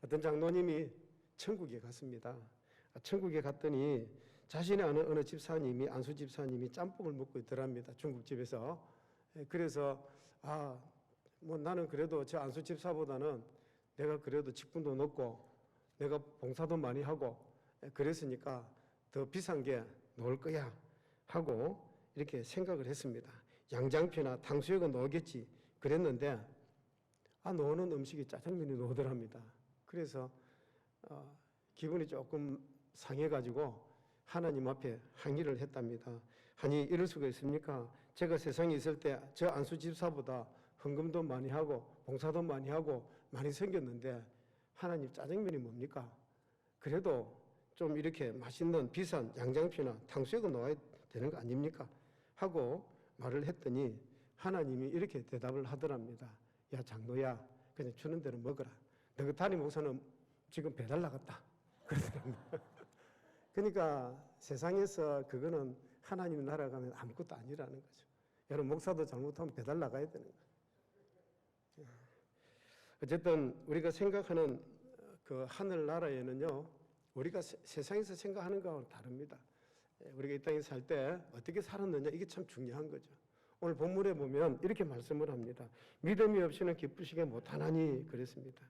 어떤 장로님이 천국에 갔습니다. 천국에 갔더니 자신이 아는 어느 집사님이, 안수 집사님이 짬뽕을 먹고 있더랍니다. 중국집에서. 그래서 뭐 나는 그래도 저 안수 집사보다는 내가 그래도 직분도 높고 내가 봉사도 많이 하고 그랬으니까 더 비싼 게 나올 거야 하고 이렇게 생각을 했습니다. 양장피나 탕수육은 나오겠지 그랬는데 나오는 음식이 짜장면이 나오더랍니다. 그래서 기분이 조금 상해가지고 하나님 앞에 항의를 했답니다. 아니 이럴 수가 있습니까? 제가 세상에 있을 때 저 안수 집사보다 헌금도 많이 하고 봉사도 많이 하고 많이 생겼는데 하나님 짜장면이 뭡니까? 그래도 좀 이렇게 맛있는 비싼 양장피나 탕수육은 나와야 되는 거 아닙니까? 하고 말을 했더니 하나님이 이렇게 대답을 하더랍니다. 야 장로야 그냥 주는 대로 먹어라. 너희 담임 목사는 지금 배달 나갔다. 그러더랍니다. 그러니까 세상에서 그거는 하나님 나라 가면 아무것도 아니라는 거죠. 여러분 목사도 잘못하면 배달 나가야 되는 거예요. 어쨌든 우리가 생각하는 그 하늘 나라에는요, 우리가 세상에서 생각하는 거하고는 다릅니다. 우리가 이 땅에 살 때 어떻게 살았느냐 이게 참 중요한 거죠. 오늘 본문에 보면 이렇게 말씀을 합니다. 믿음이 없이는 기쁘시게 못하나니 그랬습니다.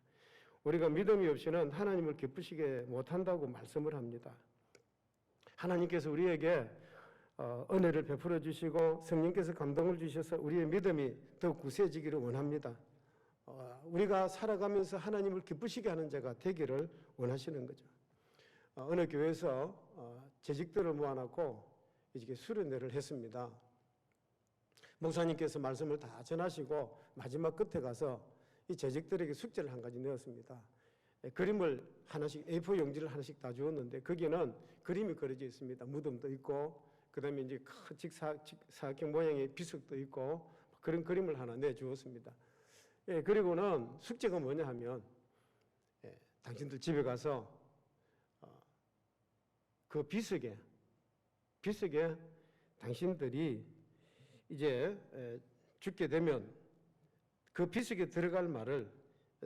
우리가 믿음이 없이는 하나님을 기쁘시게 못한다고 말씀을 합니다. 하나님께서 우리에게 은혜를 베풀어 주시고 성령께서 감동을 주셔서 우리의 믿음이 더 굳세지기를 원합니다. 우리가 살아가면서 하나님을 기쁘시게 하는 자가 되기를 원하시는 거죠. 어느 교회에서 재직들을 모아놓고 이렇게 수련회를 했습니다. 목사님께서 말씀을 다 전하시고 마지막 끝에 가서 이 재직들에게 숙제를 한 가지 내었습니다. 그림을 하나씩, A4 용지를 하나씩 다 주었는데 거기에는 그림이 그려져 있습니다. 무덤도 있고 그 다음에 이제 큰 직사각형 모양의 비석도 있고 그런 그림을 하나 내주었습니다. 그리고는 숙제가 뭐냐 하면 당신들 집에 가서 그 비석에 당신들이 이제 죽게 되면 그 비석에 들어갈 말을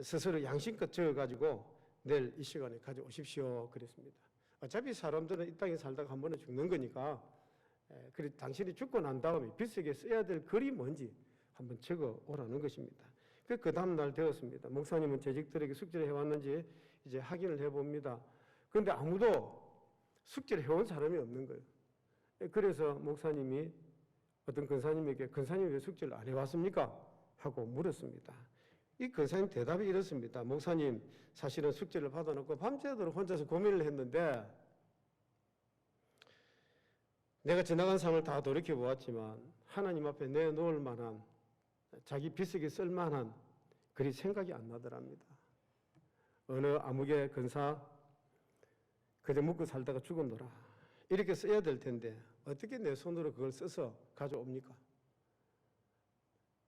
스스로 양심껏 적어가지고 내일 이 시간에 가져오십시오 그랬습니다. 어차피 사람들은 이 땅에 살다가 한 번은 죽는 거니까 그래 당신이 죽고 난 다음에 비석에 써야 될 글이 뭔지 한번 적어 오라는 것입니다. 그 다음 날 되었습니다. 목사님은 재직들에게 숙제를 해왔는지 이제 확인을 해봅니다. 그런데 아무도 숙제를 해온 사람이 없는 거예요. 그래서 목사님이 어떤 권사님에게 권사님이 왜 숙제를 안 해왔습니까? 하고 물었습니다. 이 권사님 대답이 이렇습니다. 목사님 사실은 숙제를 받아놓고 밤새도록 혼자서 고민을 했는데 내가 지나간 삶을 다 돌이켜보았지만 하나님 앞에 내놓을 만한 자기 비석에 쓸 만한 글이 생각이 안 나더랍니다. 어느 암흑의 권사 그저 묵고 살다가 죽었노라 이렇게 써야 될 텐데 어떻게 내 손으로 그걸 써서 가져옵니까?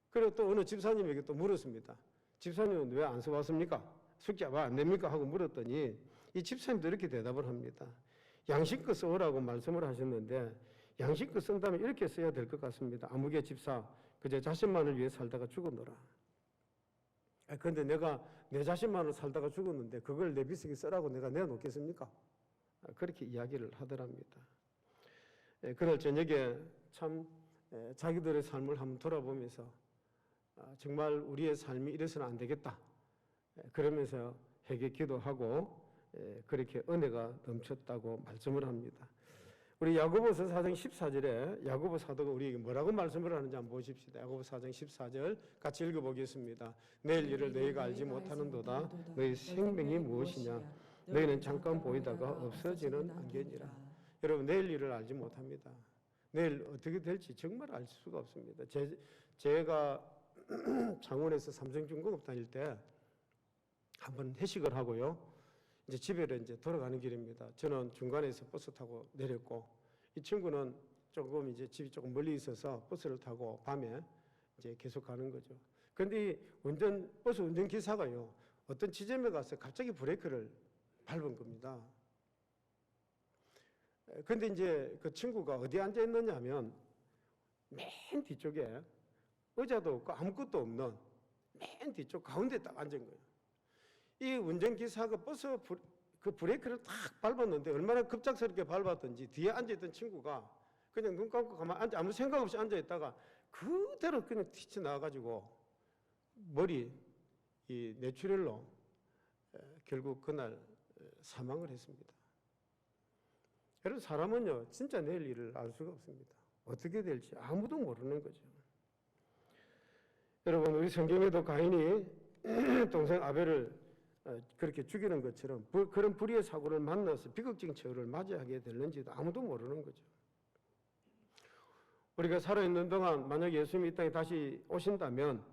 그리고 또 어느 집사님에게 또 물었습니다. 집사님은 왜 안 써왔습니까? 숙제 왜 안 냅니까? 하고 물었더니 이 집사님도 이렇게 대답을 합니다. 양심껏 써오라고 말씀을 하셨는데 양심껏 쓴다면 이렇게 써야 될 것 같습니다. 암흑의 집사 그저 자신만을 위해 살다가 죽었노라. 그런데 내가 내 자신만을 살다가 죽었는데 그걸 내 비석에 쓰라고 내가 내놓겠습니까? 그렇게 이야기를 하더랍니다. 그날 저녁에 참 자기들의 삶을 한번 돌아보면서 정말 우리의 삶이 이래서는 안 되겠다. 그러면서 회개 기도하고 그렇게 은혜가 넘쳤다고 말씀을 합니다. 우리 야고보서 4장 14절에 야고보 사도가 우리에게 뭐라고 말씀을 하는지 한번 보십시다. 야고보 4장 14절 같이 읽어보겠습니다. 내일 일을 너희가 알지 못하는도다. 너희 생명이 무엇이냐? 너희는 잠깐 보이다가 없어지는 안개니라. 여러분 내일 일을 알지 못합니다. 내일 어떻게 될지 정말 알 수가 없습니다. 제가 창원에서 삼성중공업 다닐 때 한번 회식을 하고요. 이제 집에 이제 돌아가는 길입니다. 저는 중간에서 버스 타고 내렸고 이 친구는 조금 이제 집이 조금 멀리 있어서 버스를 타고 밤에 이제 계속 가는 거죠. 그런데 이 버스 운전 기사가요. 어떤 지점에 가서 갑자기 브레이크를 밟은 겁니다. 그런데 이제 그 친구가 어디에 앉아 있느냐 하면 맨 뒤쪽에 의자도 없고 아무것도 없는 맨 뒤쪽 가운데 딱 앉은 거예요. 이 운전기사가 버스 그 브레이크를 탁 밟았는데 얼마나 급작스럽게 밟았던지 뒤에 앉아있던 친구가 그냥 눈 감고 가만히 앉아 아무 생각 없이 앉아있다가 그대로 그냥 튀쳐나와가지고 머리 이 뇌출혈로 결국 그날 사망을 했습니다. 여러분 사람은요 진짜 내일 일을 알 수가 없습니다. 어떻게 될지 아무도 모르는 거죠. 여러분 우리 성경에도 가인이 동생 아벨을 그렇게 죽이는 것처럼 그런 불의의 사고를 만나서 비극적인 처우를 맞이하게 될는지도 아무도 모르는 거죠. 우리가 살아있는 동안 만약 예수님이 이 땅에 다시 오신다면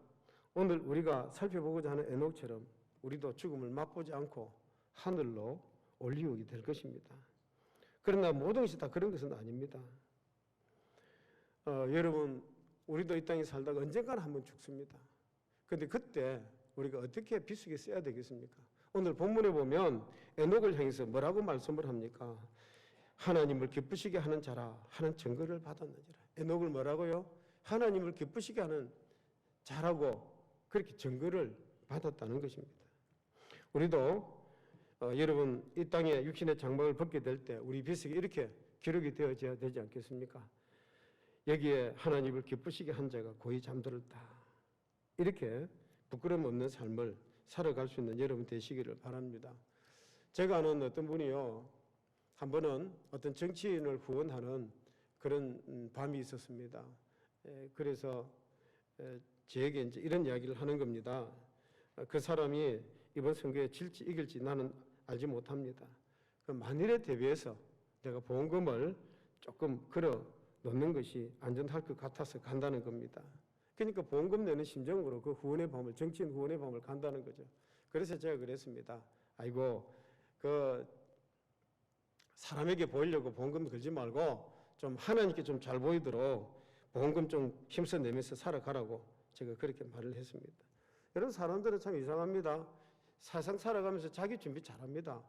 오늘 우리가 살펴보고자 하는 에녹처럼 우리도 죽음을 맛보지 않고 하늘로 올리우게 될 것입니다. 그러나 모든 것이 다 그런 것은 아닙니다. 여러분 우리도 이 땅에 살다가 언젠가는 한번 죽습니다. 그런데 그때 우리가 어떻게 비수기 써야 되겠습니까? 오늘 본문에 보면 에녹을 향해서 뭐라고 말씀을 합니까? 하나님을 기쁘시게 하는 자라 하는 증거를 받았느니라. 에녹을 뭐라고요? 하나님을 기쁘시게 하는 자라고 그렇게 증거를 받았다는 것입니다. 우리도 여러분 이 땅에 육신의 장막을 벗게 될 때 우리 비수기 이렇게 기록이 되어져야 되지 않겠습니까? 여기에 하나님을 기쁘시게 한 자가 고이 잠들었다. 이렇게 부끄러움 없는 삶을 살아갈 수 있는 여러분 되시기를 바랍니다. 제가 아는 어떤 분이요, 한 번은 어떤 정치인을 후원하는 그런 밤이 있었습니다. 그래서 저에게 이제 이런 이야기를 하는 겁니다. 그 사람이 이번 선거에 질지 이길지 나는 알지 못합니다. 그 만일에 대비해서 내가 보험금을 조금 걸어 놓는 것이 안전할 것 같아서 간다는 겁니다. 그러니까 보험금 내는 심정으로 그 후원의 밤을, 정치인 후원의 밤을 간다는 거죠. 그래서 제가 그랬습니다. 아이고, 그 사람에게 보이려고 보험금 걸지 말고 좀 하나님께 좀 잘 보이도록 보험금 좀 힘써 내면서 살아가라고 제가 그렇게 말을 했습니다. 여러분 사람들은 참 이상합니다. 세상 살아가면서 자기 준비 잘합니다.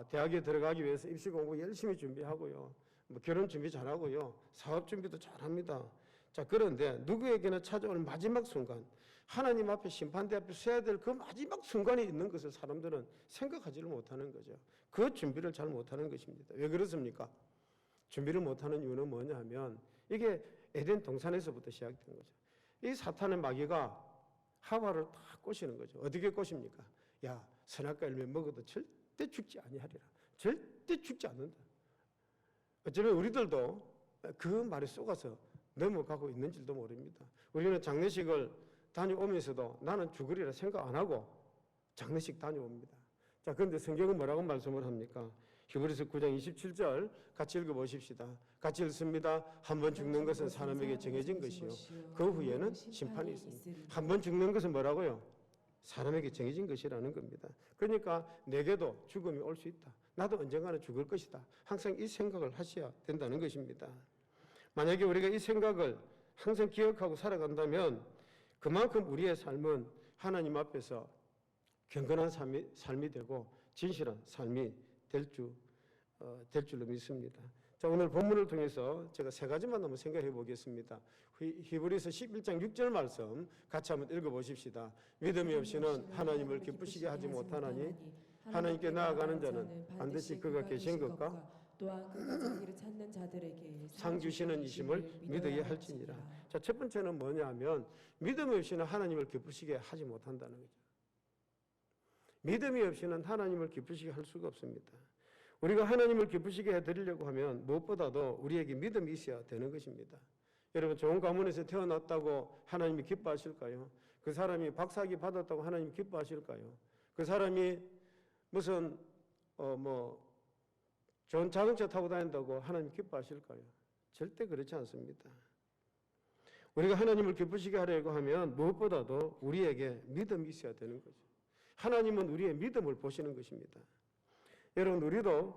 대학에 들어가기 위해서 입시 공부 열심히 준비하고요. 뭐 결혼 준비 잘하고요. 사업 준비도 잘합니다. 자, 그런데 누구에게나 찾아올 마지막 순간, 하나님 앞에 심판대 앞에 서야 될 그 마지막 순간에 있는 것을 사람들은 생각하지를 못하는 거죠. 그 준비를 잘 못하는 것입니다. 왜 그렇습니까? 준비를 못하는 이유는 뭐냐 하면 이게 에덴 동산에서부터 시작된 거죠. 이 사탄의 마귀가 하와를 다 꼬시는 거죠. 어떻게 꼬십니까? 야, 선악과 열매 먹어도 절대 죽지 아니하리라. 절대 죽지 않는다. 어쩌면 우리들도 그 말에 속아서 넘어가고 있는 줄도 모릅니다. 우리는 장례식을 다녀오면서도 나는 죽으리라 생각 안 하고 장례식 다녀옵니다. 자, 그런데 성경은 뭐라고 말씀을 합니까? 히브리서 9장 27절 같이 읽어보십시다. 같이 읽습니다. 한 번 죽는 것은 사람에게 정해진 것이요 그 후에는 심판이 있습니다. 한 번 죽는 것은 뭐라고요? 사람에게 정해진 것이라는 겁니다. 그러니까 내게도 죽음이 올 수 있다. 나도 언젠가는 죽을 것이다. 항상 이 생각을 하셔야 된다는 것입니다. 만약에 우리가 이 생각을 항상 기억하고 살아간다면 그만큼 우리의 삶은 하나님 앞에서 경건한 삶이 되고 진실한 삶이 될 줄로 믿습니다. 자, 오늘 본문을 통해서 제가 세 가지만 한번 생각해 보겠습니다. 히브리서 11장 6절 말씀 같이 한번 읽어보십시다. 믿음이 없이는 하나님을 기쁘시게 하지 못하나니 하나님께 나아가는 자는 반드시 그가 계신 것과 또한 그가 자기를 찾는 자들에게 상 주시는 이심을 믿어야 할지니라. 자, 첫 번째는 뭐냐면 믿음이 없이는 하나님을 기쁘시게 하지 못한다는 거죠. 믿음이 없이는 하나님을 기쁘시게 할 수가 없습니다. 우리가 하나님을 기쁘시게 해드리려고 하면 무엇보다도 우리에게 믿음이 있어야 되는 것입니다. 여러분 좋은 가문에서 태어났다고 하나님이 기뻐하실까요? 그 사람이 박사학위 받았다고 하나님이 기뻐하실까요? 그 사람이 무슨 좋은 자동차 타고 다닌다고 하나님 기뻐하실까요? 절대 그렇지 않습니다. 우리가 하나님을 기쁘시게 하려고 하면 무엇보다도 우리에게 믿음이 있어야 되는 거죠. 하나님은 우리의 믿음을 보시는 것입니다. 여러분 우리도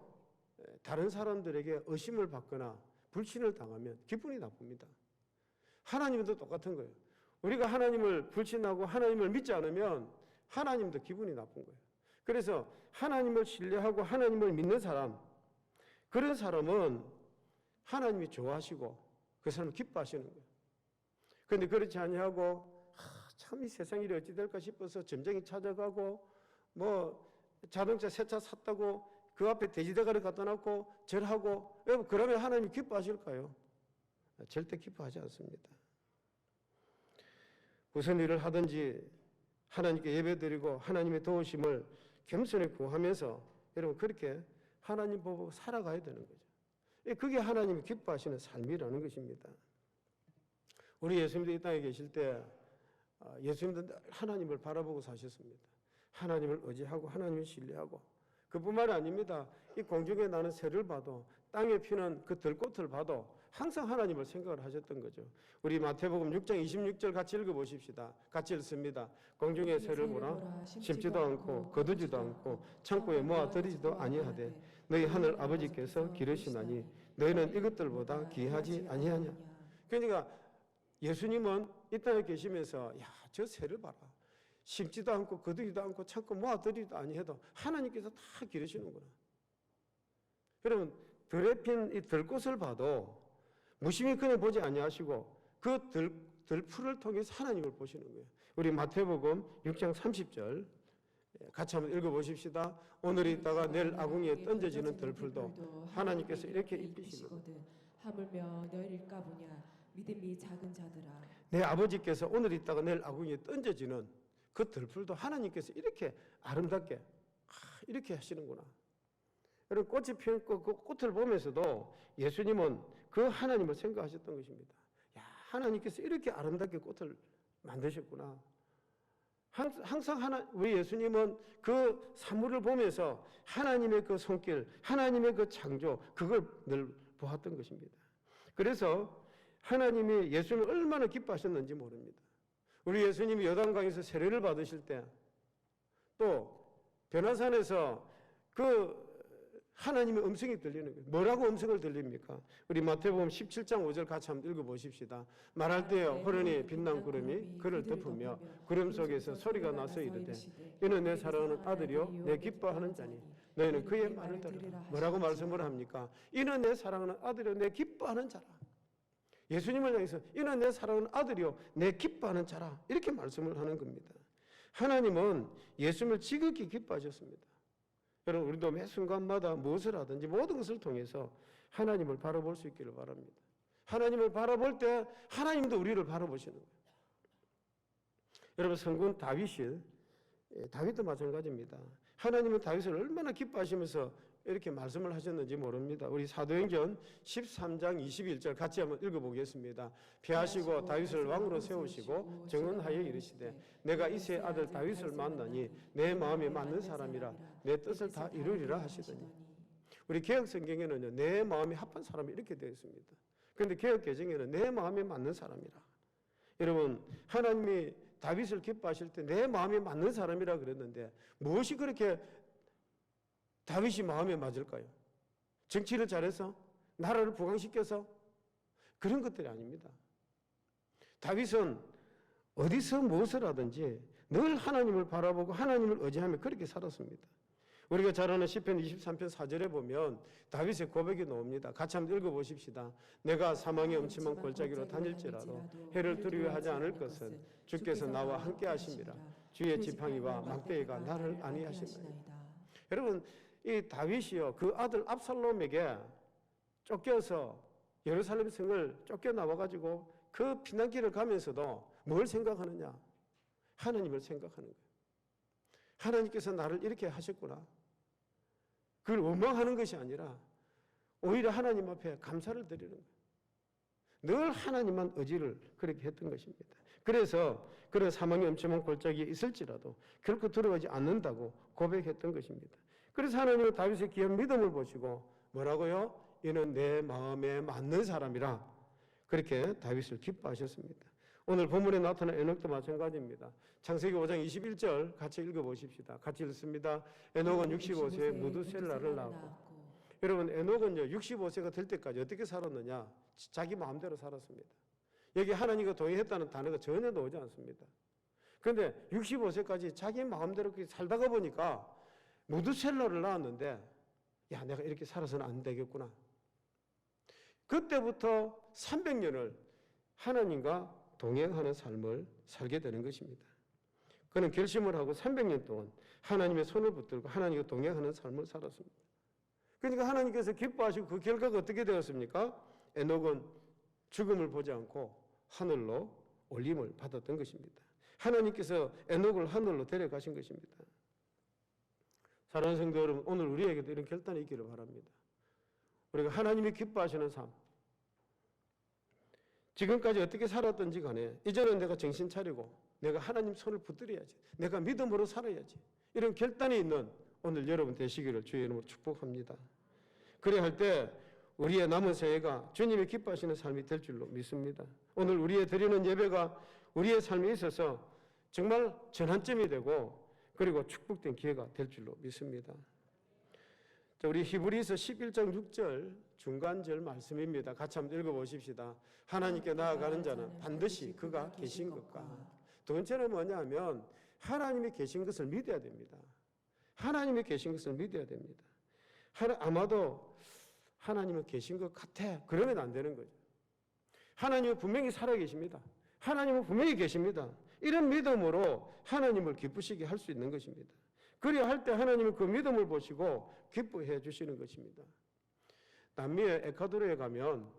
다른 사람들에게 의심을 받거나 불신을 당하면 기분이 나쁩니다. 하나님도 똑같은 거예요. 우리가 하나님을 불신하고 하나님을 믿지 않으면 하나님도 기분이 나쁜 거예요. 그래서 하나님을 신뢰하고 하나님을 믿는 사람, 그런 사람은 하나님이 좋아하시고 그 사람을 기뻐하시는 거예요. 그런데 그렇지 아니하고 참 이 세상 일이 어찌 될까 싶어서 점쟁이 찾아가고 뭐 자동차 새 차 샀다고 그 앞에 돼지대가리 갖다 놨고 절하고, 여러분 그러면 하나님이 기뻐하실까요? 절대 기뻐하지 않습니다. 무슨 일을 하든지 하나님께 예배드리고 하나님의 도우심을 겸손히 구하면서 여러분 그렇게 하나님 보고 살아가야 되는 거죠. 그게 하나님이 기뻐하시는 삶이라는 것입니다. 우리 예수님도 이 땅에 계실 때 예수님도 늘 하나님을 바라보고 사셨습니다. 하나님을 의지하고 하나님을 신뢰하고, 그뿐만이 아닙니다. 이 공중에 나는 새를 봐도 땅에 피는 그 들꽃을 봐도 항상 하나님을 생각을 하셨던 거죠. 우리 마태복음 6장 26절 같이 읽어보십시다. 같이 읽습니다. 공중에 새를 보라 심지도 않고 거두지도 않고 창고에 모아들이지도 아니하되 너희 하늘 아버지께서 기르시나니 너희는 이것들보다 귀하지 아니하냐. 그러니까 예수님은 이 땅에 계시면서 저 새를 봐라. 심지도 않고 거두지도 않고 창고 모아들이지도 아니해도 하나님께서 다 기르시는구나. 여러분 들에 핀 이 들꽃을 봐도 무심히 그냥 보지 아니하시고 그 들풀을 통해서 하나님을 보시는 거예요. 우리 마태복음 6장 30절 같이 한번 읽어보십시다. 오늘 있다가 내일 아궁이에 던져지는 들풀도 하나님께서 이렇게 입히시거든. 하물며 너희일까 보냐 믿음이 작은 자들아. 내 아버지께서 오늘 있다가 내일 아궁이에 던져지는 그 들풀도 하나님께서 이렇게 아름답게 이렇게 하시는구나. 여러분 꽃이 피는 그 꽃을 보면서도 예수님은 그 하나님을 생각하셨던 것입니다. 하나님께서 이렇게 아름답게 꽃을 만드셨구나. 항상 우리 예수님은 그 사물을 보면서 하나님의 그 손길, 하나님의 그 창조, 그걸 늘 보았던 것입니다. 그래서 하나님이 예수님을 얼마나 기뻐하셨는지 모릅니다. 우리 예수님이 요단강에서 세례를 받으실 때, 또 변화산에서 그 하나님의 음성이 들리는 거예요. 뭐라고 음성을 들립니까? 우리 마태복음 17장 5절 같이 한번 읽어보십시다. 말할 때에 호련히 빛난 구름이 그를 덮으며 구름 속에서 소리가 나서 이르되 이는 내 사랑하는 아들이요 내 기뻐하는 자니 너희는 그의 말을 들으라. 뭐라고 말씀을 합니까? 이는 내 사랑하는 아들이요 내 기뻐하는 자라. 예수님을 향해서 이는 내 사랑하는 아들이요 내 기뻐하는 자라, 이렇게 말씀을 하는 겁니다. 하나님은 예수님을 지극히 기뻐하셨습니다. 여러분 우리도 매 순간마다 무엇을 하든지 모든 것을 통해서 하나님을 바라볼 수 있기를 바랍니다. 하나님을 바라볼 때 하나님도 우리를 바라보시는 거예요. 여러분 성군 다윗도 마찬가지입니다. 하나님은 다윗을 얼마나 기뻐하시면서 이렇게 말씀을 하셨는지 모릅니다. 우리 사도행전 13장 21절 같이 한번 읽어보겠습니다. 피하시고 다윗을 왕으로 세우시고 정언하여 이르시되 내가 이새의 아들 다윗을 만나니 내 마음에 맞는 사람이라 내 뜻을 다 이루리라 하시더니, 우리 개혁 성경에는요 내 마음에 합한 사람이 이렇게 되어 있습니다. 그런데 개혁 개정에는 내 마음에 맞는 사람이라. 여러분 하나님이 다윗을 기뻐하실 때 내 마음에 맞는 사람이라 그랬는데 무엇이 그렇게 다윗이 마음에 맞을까요? 정치를 잘해서? 나라를 부강시켜서? 그런 것들이 아닙니다. 다윗은 어디서 무엇을 하든지 늘 하나님을 바라보고 하나님을 의지하며 그렇게 살았습니다. 우리가 잘 아는 시편 23편 4절에 보면 다윗의 고백이 나옵니다. 같이 한번 읽어보십시다. 내가 사망의 음침한 골짜기로 다닐지라도 해를 두려워하지 않을 것은 주께서 나와 함께 하심이라. 주의 지팡이와 막대기가 나를 안위하시나이다. 여러분 이 다윗이요 그 아들 압살롬에게 쫓겨서 예루살렘 성을 쫓겨나와가지고 그 피난길을 가면서도 뭘 생각하느냐? 하나님을 생각하는 거예요. 하나님께서 나를 이렇게 하셨구나. 그걸 원망하는 것이 아니라 오히려 하나님 앞에 감사를 드리는 거예요. 늘 하나님만 의지를 그렇게 했던 것입니다. 그래서 그런 사망의 엄청난 골짜기에 있을지라도 결코 두려워하지 않는다고 고백했던 것입니다. 그래서 하나님은 다윗의 귀한 믿음을 보시고 뭐라고요? 이는 내 마음에 맞는 사람이라 그렇게 다윗을 기뻐하셨습니다. 오늘 본문에 나타난 에녹도 마찬가지입니다. 창세기 5장 21절 같이 읽어보십시다. 같이 읽습니다. 에녹은 65세에 무두셀라를 낳았고, 여러분 에녹은요 65세가 될 때까지 어떻게 살았느냐? 자기 마음대로 살았습니다. 여기 하나님과 동의했다는 단어가 전혀 나오지 않습니다. 그런데 65세까지 자기 마음대로 살다가 보니까 무두셀라를 낳았는데 야 내가 이렇게 살아서는 안 되겠구나. 그때부터 300년을 하나님과 동행하는 삶을 살게 되는 것입니다. 그는 결심을 하고 300년 동안 하나님의 손을 붙들고 하나님과 동행하는 삶을 살았습니다. 그러니까 하나님께서 기뻐하시고 그 결과가 어떻게 되었습니까? 에녹은 죽음을 보지 않고 하늘로 올림을 받았던 것입니다. 하나님께서 에녹을 하늘로 데려가신 것입니다. 사랑하는 성도 여러분, 오늘 우리에게도 이런 결단이 있기를 바랍니다. 우리가 하나님이 기뻐하시는 삶, 지금까지 어떻게 살았든지 간에 이제는 내가 정신 차리고 내가 하나님 손을 붙들어야지, 내가 믿음으로 살아야지, 이런 결단이 있는 오늘 여러분 되시기를 주의 이름으로 축복합니다. 그래야 할 때 우리의 남은 생애가 주님이 기뻐하시는 삶이 될 줄로 믿습니다. 오늘 우리의 드리는 예배가 우리의 삶에 있어서 정말 전환점이 되고 그리고 축복된 기회가 될 줄로 믿습니다. 자, 우리 히브리서 11장 6절 중간절 말씀입니다. 같이 한번 읽어보십시다. 하나님께 나아가는 자는 반드시 그가 계신 것과, 두 번째는 뭐냐면 하나님이 계신 것을 믿어야 됩니다. 하나님이 계신 것을 믿어야 됩니다. 아마도 하나님은 계신 것 같아, 그러면 안 되는 거죠. 하나님은 분명히 살아계십니다. 하나님은 분명히 계십니다. 이런 믿음으로 하나님을 기쁘시게 할 수 있는 것입니다. 그래야 할 때 하나님은 그 믿음을 보시고 기뻐해 주시는 것입니다. 남미의 에콰도르에 가면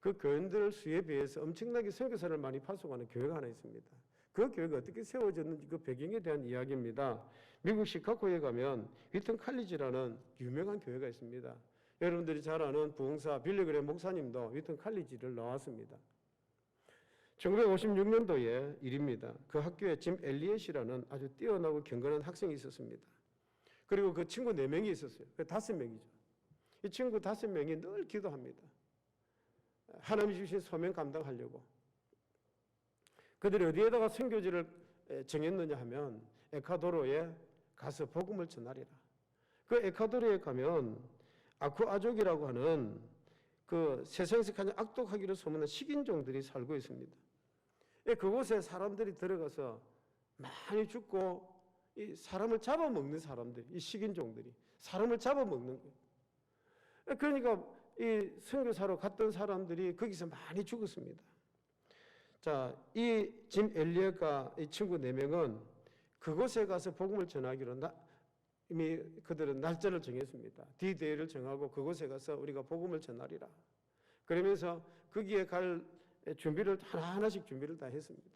그 교인들 수에 비해서 엄청나게 선교사를 많이 파송하는 교회가 하나 있습니다. 그 교회가 어떻게 세워졌는지 그 배경에 대한 이야기입니다. 미국 시카고에 가면 휘튼 칼리지라는 유명한 교회가 있습니다. 여러분들이 잘 아는 부흥사 빌리그레 목사님도 휘튼 칼리지를 나왔습니다. 1956년도의 일입니다. 그 학교에 짐 엘리엇이라는 아주 뛰어나고 경건한 학생이 있었습니다. 그리고 그 친구 4명이 있었어요. 그 5명이죠. 이 친구 5명이 늘 기도합니다. 하나님 주신 소명 감당하려고. 그들이 어디에다가 선교지를 정했느냐 하면 에콰도르에 가서 복음을 전하리라. 그 에콰도르에 가면 아쿠아족이라고 하는 그 세상에서 가장 악독하기로 소문난 식인종들이 살고 있습니다. 그곳에 사람들이 들어가서 많이 죽고 이 사람을 잡아먹는 사람들, 이 식인종들이 사람을 잡아먹는 거예요. 그러니까 이 선교사로 갔던 사람들이 거기서 많이 죽었습니다. 자, 이 짐 엘리엇과 이 친구 4명은 그곳에 가서 복음을 전하기로 이미 그들은 날짜를 정했습니다. D-Day를 정하고 그곳에 가서 우리가 복음을 전하리라. 그러면서 거기에 갈 준비를 하나하나씩 준비를 다 했습니다.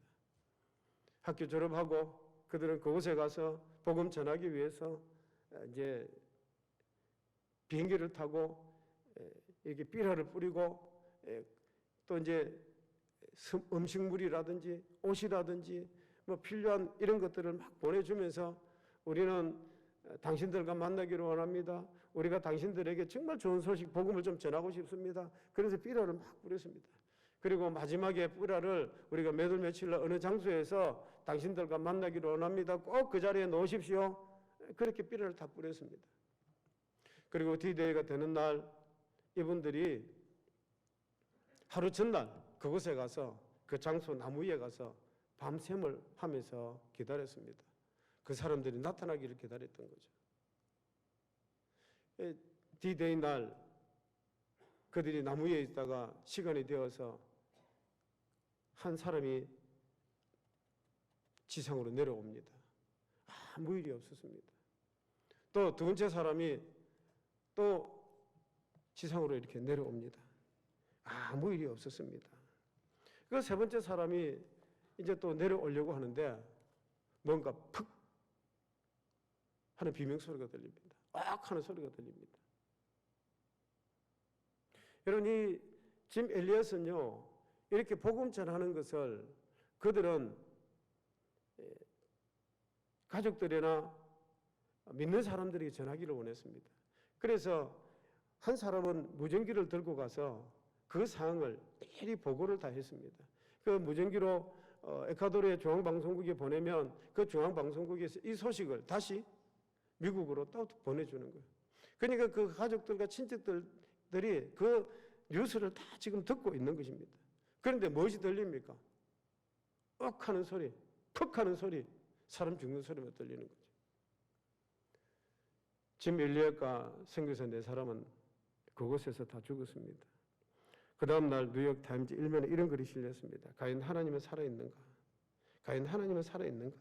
학교 졸업하고 그들은 그곳에 가서 복음 전하기 위해서 이제 비행기를 타고 이렇게 삐라를 뿌리고 또 이제 음식물이라든지 옷이라든지 뭐 필요한 이런 것들을 막 보내주면서 우리는 당신들과 만나기를 원합니다. 우리가 당신들에게 정말 좋은 소식, 복음을 좀 전하고 싶습니다. 그래서 삐라를 막 뿌렸습니다. 그리고 마지막에 삐라를 우리가 몇 월 며칠 날 어느 장소에서 당신들과 만나기를 원합니다. 꼭 그 자리에 놓으십시오. 그렇게 삐라를 다 뿌렸습니다. 그리고 D-Day가 되는 날 이분들이 하루 전날 그곳에 가서 그 장소 나무 위에 가서 밤샘을 하면서 기다렸습니다. 그 사람들이 나타나기를 기다렸던 거죠. D-Day 날 그들이 나무 위에 있다가 시간이 되어서 한 사람이 지상으로 내려옵니다. 아무 일이 없었습니다. 또 두 번째 사람이 또 지상으로 이렇게 내려옵니다. 아무 일이 없었습니다. 그 세 번째 사람이 이제 또 내려오려고 하는데 뭔가 푹 하는 비명소리가 들립니다. 악 하는 소리가 들립니다. 여러분, 이 짐 엘리엇은요, 이렇게 복음 전하는 것을 그들은 가족들이나 믿는 사람들에게 전하기를 원했습니다. 그래서 한 사람은 무전기를 들고 가서 그 상황을 미리 보고를 다 했습니다. 그 무전기로 에콰도르의 중앙방송국에 보내면 그 중앙방송국에서 이 소식을 다시 미국으로 또 보내주는 거예요. 그러니까 그 가족들과 친척들이 그 뉴스를 다 지금 듣고 있는 것입니다. 그런데 무엇이 들립니까? 억 하는 소리, 퍽 하는 소리, 사람 죽는 소리만 들리는 거죠. 짐 엘리엇과 선교사 4사람은 그곳에서 다 죽었습니다. 그 다음 날 뉴욕 타임즈 일면에 이런 글이 실렸습니다. 과연 하나님은 살아있는가? 과연 하나님은 살아있는가?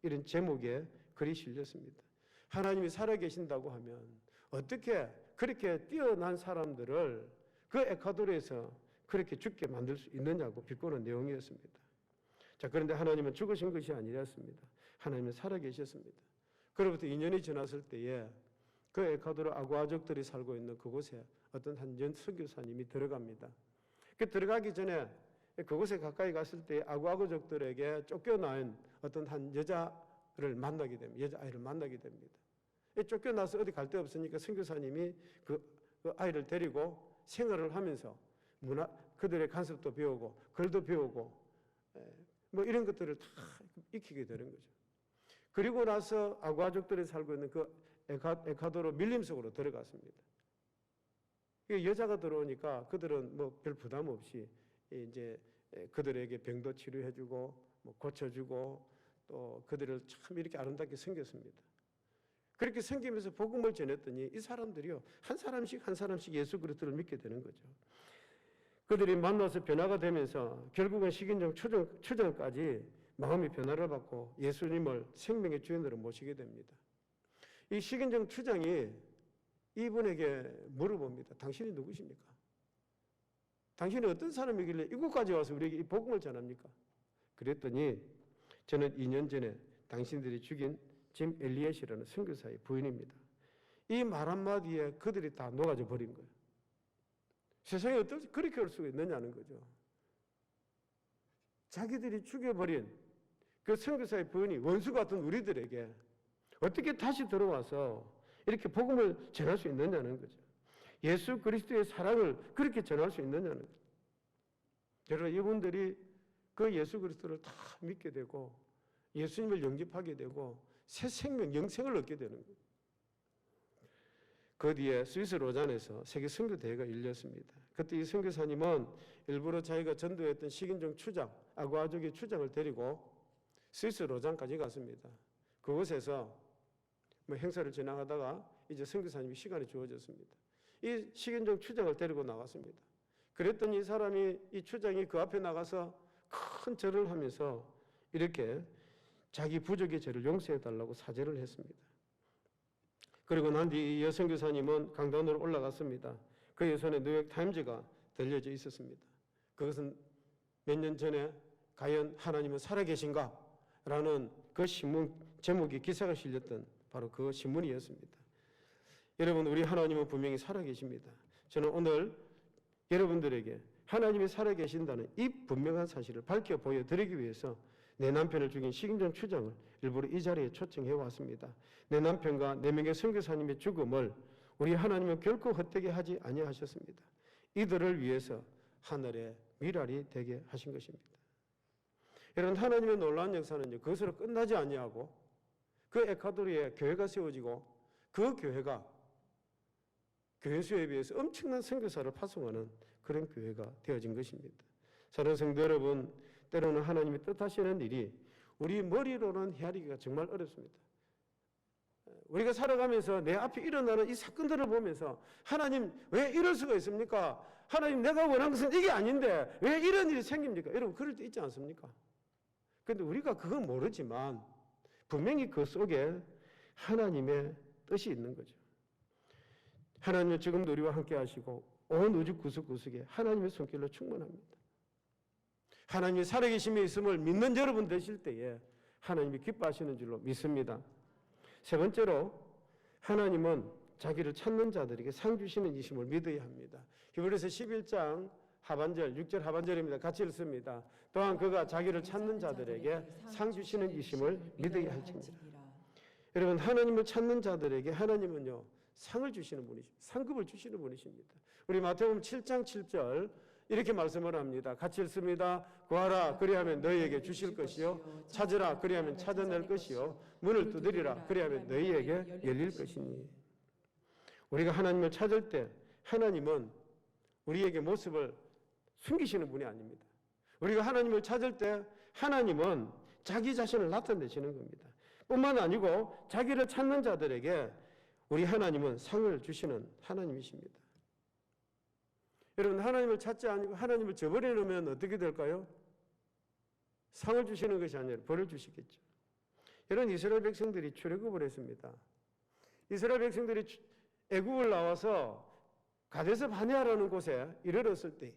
이런 제목의 글이 실렸습니다. 하나님이 살아계신다고 하면 어떻게 그렇게 뛰어난 사람들을 그 에콰도르에서 그렇게 죽게 만들 수 있느냐고 비꼬는 내용이었습니다. 자, 그런데 하나님은 죽으신 것이 아니었습니다. 하나님은 살아계셨습니다. 그로부터 2년이 지났을 때에 그 에콰도르 아구아족들이 살고 있는 그곳에 어떤 한 선교사님이 들어갑니다. 그 들어가기 전에 그곳에 가까이 갔을 때 아구아족들에게 쫓겨난 어떤 한 여자를 만나게 됩니다. 여자아이를 만나게 됩니다. 쫓겨나서 어디 갈 데 없으니까 선교사님이 그 아이를 데리고 생활을 하면서 그들의 간섭도 배우고 글도 배우고 뭐 이런 것들을 다 익히게 되는 거죠. 그리고 나서 아구아족들이 살고 있는 그 에콰도르 밀림 속으로 들어갔습니다. 여자가 들어오니까 그들은 뭐 별 부담 없이 이제 그들에게 병도 치료해주고 뭐 고쳐주고 또 그들을 참 이렇게 아름답게 섬겼습니다. 그렇게 섬기면서 복음을 전했더니 이 사람들이요 한 사람씩 예수 그리스도를 믿게 되는 거죠. 그들이 만나서 변화가 되면서 결국은 식인종 추정까지 마음의 변화를 받고 예수님을 생명의 주인으로 모시게 됩니다. 이 식인종 추장이 이분에게 물어봅니다. 당신이 누구십니까? 당신이 어떤 사람이길래 이곳까지 와서 우리에게 이 복음을 전합니까? 그랬더니 저는 2년 전에 당신들이 죽인 짐 엘리엇이라는 선교사의 부인입니다. 이 말 한마디에 그들이 다 녹아져 버린 거예요. 세상에 어떻게 그렇게 할 수가 있느냐는 거죠. 자기들이 죽여버린 그 선교사의 부인이 원수 같은 우리들에게 어떻게 다시 들어와서 이렇게 복음을 전할 수 있느냐는 거죠. 예수 그리스도의 사랑을 그렇게 전할 수 있느냐는 거죠. 여러분, 이분들이 그 예수 그리스도를 다 믿게 되고 예수님을 영접하게 되고 새 생명, 영생을 얻게 되는 거예요. 그 뒤에 스위스 로잔에서 세계 선교 대회가 열렸습니다. 그때 이 선교사님은 일부러 자기가 전도했던 식인종 추장, 아구아족의 추장을 데리고 스위스 로잔까지 갔습니다. 그곳에서 뭐 행사를 진행하다가 이제 선교사님이 시간이 주어졌습니다. 이 식인종 추장을 데리고 나갔습니다. 그랬더니 이 추장이 그 앞에 나가서 큰 절을 하면서 이렇게 자기 부족의 죄를 용서해달라고 사죄를 했습니다. 그리고 난 뒤 이 여선교사님은 강단으로 올라갔습니다. 그의 손에 뉴욕 타임즈가 들려져 있었습니다. 그것은 몇 년 전에 과연 하나님은 살아계신가? 라는 그 신문 제목이 기사가 실렸던 바로 그 신문이었습니다. 여러분, 우리 하나님은 분명히 살아계십니다. 저는 오늘 여러분들에게 하나님이 살아계신다는 이 분명한 사실을 밝혀 보여드리기 위해서 내 남편을 죽인 식인종 추장을 일부러 이 자리에 초청해 왔습니다. 내 남편과 4명의 선교사님의 죽음을 우리 하나님은 결코 헛되게 하지 아니하셨습니다. 이들을 위해서 하늘의 미랄이 되게 하신 것입니다. 여러분, 하나님의 놀라운 역사는요, 그것으로 끝나지 아니하고 그 에콰도르에 교회가 세워지고 그 교회가 교회 수에 비해서 엄청난 선교사를 파송하는 그런 교회가 되어진 것입니다. 사랑하는 성도 여러분, 때로는 하나님이 뜻하시는 일이 우리 머리로는 헤아리기가 정말 어렵습니다. 우리가 살아가면서 내 앞에 일어나는 이 사건들을 보면서 하나님 왜 이럴 수가 있습니까? 하나님 내가 원한 것은 이게 아닌데 왜 이런 일이 생깁니까? 여러분, 그럴 때 있지 않습니까? 그런데 우리가 그건 모르지만 분명히 그 속에 하나님의 뜻이 있는 거죠. 하나님은 지금도 우리와 함께 하시고 온 우주 구석구석에 하나님의 손길로 충만합니다. 하나님이 살아계심에 있음을 믿는 여러분 되실 때에 하나님이 기뻐하시는 줄로 믿습니다. 세 번째로, 하나님은 자기를 찾는 자들에게 상 주시는 이심을 믿어야 합니다. 히브리서 11장 하반절, 6절 하반절입니다. 같이 읽습니다. 또한 그가 자기를 찾는 자들에게 상 주시는 이심을 믿어야 할지니라. 여러분, 하나님을 찾는 자들에게 하나님은요, 상을 주시는 분이십니다. 상급을 주시는 분이십니다. 우리 마태복음 7장 7절 이렇게 말씀을 합니다. 같이 읽습니다. 구하라 그리하면 너희에게 주실 것이요, 찾으라 그리하면 찾아낼 것이요, 문을 두드리라 그리하면 너희에게 열릴 것이니. 우리가 하나님을 찾을 때 하나님은 우리에게 모습을 숨기시는 분이 아닙니다. 우리가 하나님을 찾을 때 하나님은 자기 자신을 나타내시는 겁니다. 뿐만 아니고 자기를 찾는 자들에게 우리 하나님은 상을 주시는 하나님이십니다. 여러분, 하나님을 찾지 않고 하나님을 저버리면 어떻게 될까요? 상을 주시는 것이 아니라 벌을 주시겠죠. 이런 이스라엘 백성들이 출애굽을 했습니다. 이스라엘 백성들이 애굽을 나와서 가데스 바네아라는 곳에 이르렀을 때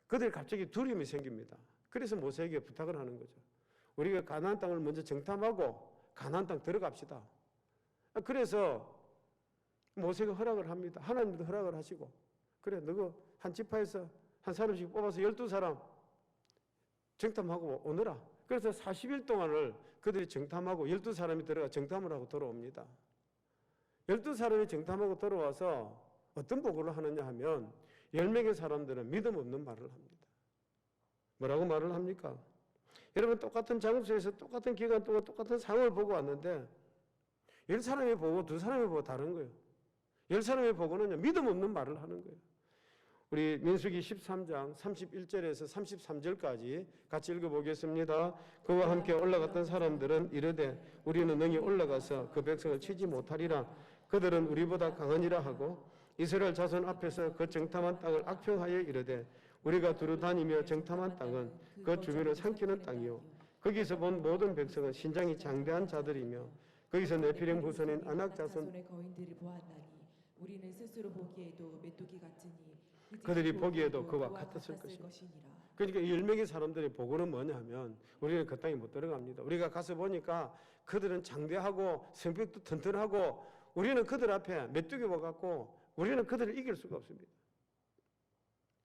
그들이 갑자기 두려움이 생깁니다. 그래서 모세에게 부탁을 하는 거죠. 우리가 가나안 땅을 먼저 정탐하고 가나안 땅 들어갑시다. 그래서 모세가 허락을 합니다. 하나님도 허락을 하시고, 그래 너가 한 지파에서 한 사람씩 뽑아서 12사람 정탐하고 오너라. 그래서 40일 동안을 그들이 정탐하고 12사람이 들어가 정탐을 하고 돌아옵니다. 12사람이 정탐하고 돌아와서 어떤 보고를 하느냐 하면 10명의 사람들은 믿음 없는 말을 합니다. 뭐라고 말을 합니까? 여러분, 똑같은 장소에서 똑같은 기간 동안 똑같은 상황을 보고 왔는데 10사람이 보고 2사람이 보고 다른 거예요. 10사람이 보고는요, 믿음 없는 말을 하는 거예요. 우리 민수기 13장 31절에서 33절까지 같이 읽어보겠습니다. 그와 함께 올라갔던 사람들은 이르되 우리는 능히 올라가서 그 백성을 치지 못하리라. 그들은 우리보다 강하니라 하고 이스라엘 자손 앞에서 그 정탐한 땅을 악평하여 이르되 우리가 두루 다니며 정탐한 땅은 그 주민을 삼키는 땅이요 거기서 본 모든 백성은 신장이 장대한 자들이며 거기서 네피림 후손인 아낙 자손의 거인들을 보았나니 우리는 스스로 보기에도 메뚜기 같으니 그들이 보기에도 그와 같았을 것이니라. 그러니까 이 10명의 사람들의 보고는 뭐냐 하면 우리는 그 땅에 못 들어갑니다. 우리가 가서 보니까 그들은 장대하고 성벽도 튼튼하고 우리는 그들 앞에 메뚜기 와갖고 우리는 그들을 이길 수가 없습니다.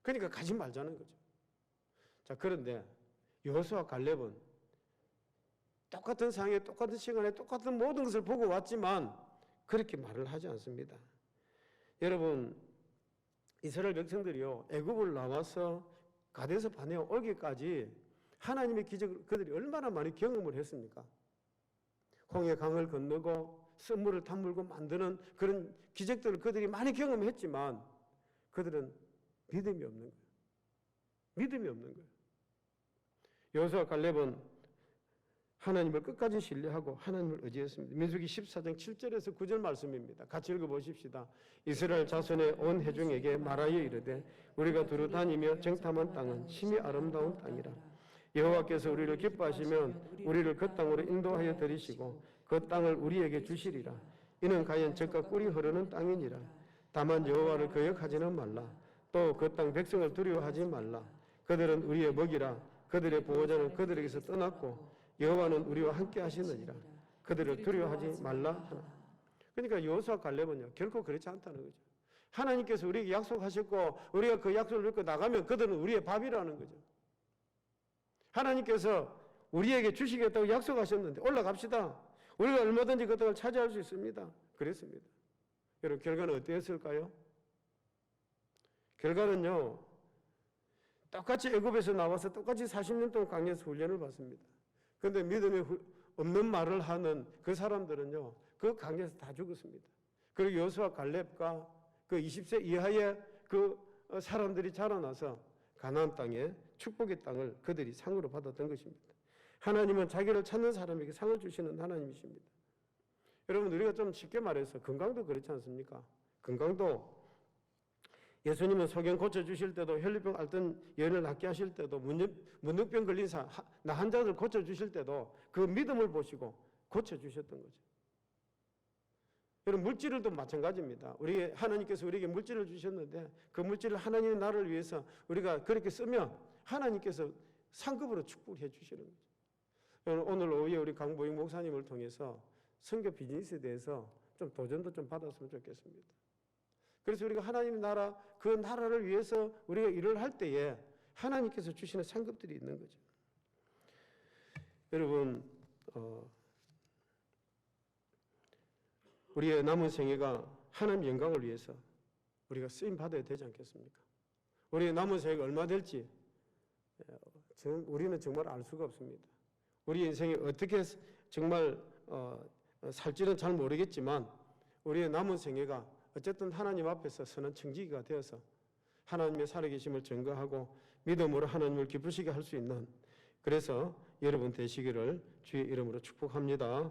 그러니까 가지 말자는 거죠. 자, 그런데 여호수아 갈렙은 똑같은 상황에 똑같은 시간에 똑같은 모든 것을 보고 왔지만 그렇게 말을 하지 않습니다. 여러분, 이스라엘 백성들이요, 애굽을 나와서 가데스 바네아 오기까지 하나님의 기적을 그들이 얼마나 많이 경험을 했습니까? 홍해 강을 건너고 썰물을 탐물고 만드는 그런 기적들을 그들이 많이 경험했지만 그들은 믿음이 없는 거예요. 믿음이 없는 거예요. 여호수아 갈렙은 하나님을 끝까지 신뢰하고 하나님을 의지했습니다. 민수기 14장 7절에서 9절 말씀입니다. 같이 읽어보십시다. 이스라엘 자손의 온 회중에게 말하여 이르되 우리가 두루 다니며 정탐한 땅은 심히 아름다운 땅이라. 여호와께서 우리를 기뻐하시면 우리를 그 땅으로 인도하여 들이시고 그 땅을 우리에게 주시리라. 이는 가연 젖과 꿀이 흐르는 땅이니라. 다만 여호와를 거역하지는 말라. 또 그 땅 백성을 두려워하지 말라. 그들은 우리의 먹이라. 그들의 보호자는 그들에게서 떠났고 여호와는 우리와 함께 하시느니라. 그들을 두려워하지 말라 하나. 그러니까 여호수아 갈렙은요, 결코 그렇지 않다는 거죠. 하나님께서 우리에게 약속하셨고 우리가 그 약속을 믿고 나가면 그들은 우리의 밥이라는 거죠. 하나님께서 우리에게 주시겠다고 약속하셨는데 올라갑시다. 우리가 얼마든지 그 땅을 차지할 수 있습니다. 그랬습니다. 여러분, 결과는 어땠을까요? 결과는요, 똑같이 애굽에서 나와서 똑같이 40년 동안 강에서 훈련을 받습니다. 그런데 믿음이 없는 말을 하는 그 사람들은요, 그 강에서 다 죽었습니다. 그리고 여호수아 갈렙과 그 20세 이하의 그 사람들이 자라나서 가나안 땅에 축복의 땅을 그들이 상으로 받았던 것입니다. 하나님은 자기를 찾는 사람에게 상을 주시는 하나님이십니다. 여러분, 우리가 좀 쉽게 말해서 건강도 그렇지 않습니까? 건강도 예수님은 소경 고쳐주실 때도 혈류병 앓던 여인을 낫게 하실 때도 문둥병 걸린 나 환자들 고쳐주실 때도 그 믿음을 보시고 고쳐주셨던 거죠. 여러분, 물질도 마찬가지입니다. 하나님께서 우리에게 물질을 주셨는데 그 물질을 하나님의 나라를 위해서 우리가 그렇게 쓰면 하나님께서 상급으로 축복해 주시는 거죠. 오늘 오후에 우리 강보익 목사님을 통해서 선교 비즈니스에 대해서 좀 도전도 좀 받았으면 좋겠습니다. 그래서 우리가 하나님의 나라, 그 나라를 위해서 우리가 일을 할 때에 하나님께서 주시는 상급들이 있는 거죠. 여러분, 우리의 남은 생애가 하나님 영광을 위해서 우리가 쓰임 받아야 되지 않겠습니까? 우리의 남은 생애가 얼마 될지 우리는 정말 알 수가 없습니다. 우리 인생이 어떻게 정말 살지는 잘 모르겠지만 우리의 남은 생애가 어쨌든 하나님 앞에서 선한 청지기가 되어서 하나님의 살아계심을 증거하고 믿음으로 하나님을 기쁘시게 할 수 있는, 그래서 여러분 되시기를 주의 이름으로 축복합니다.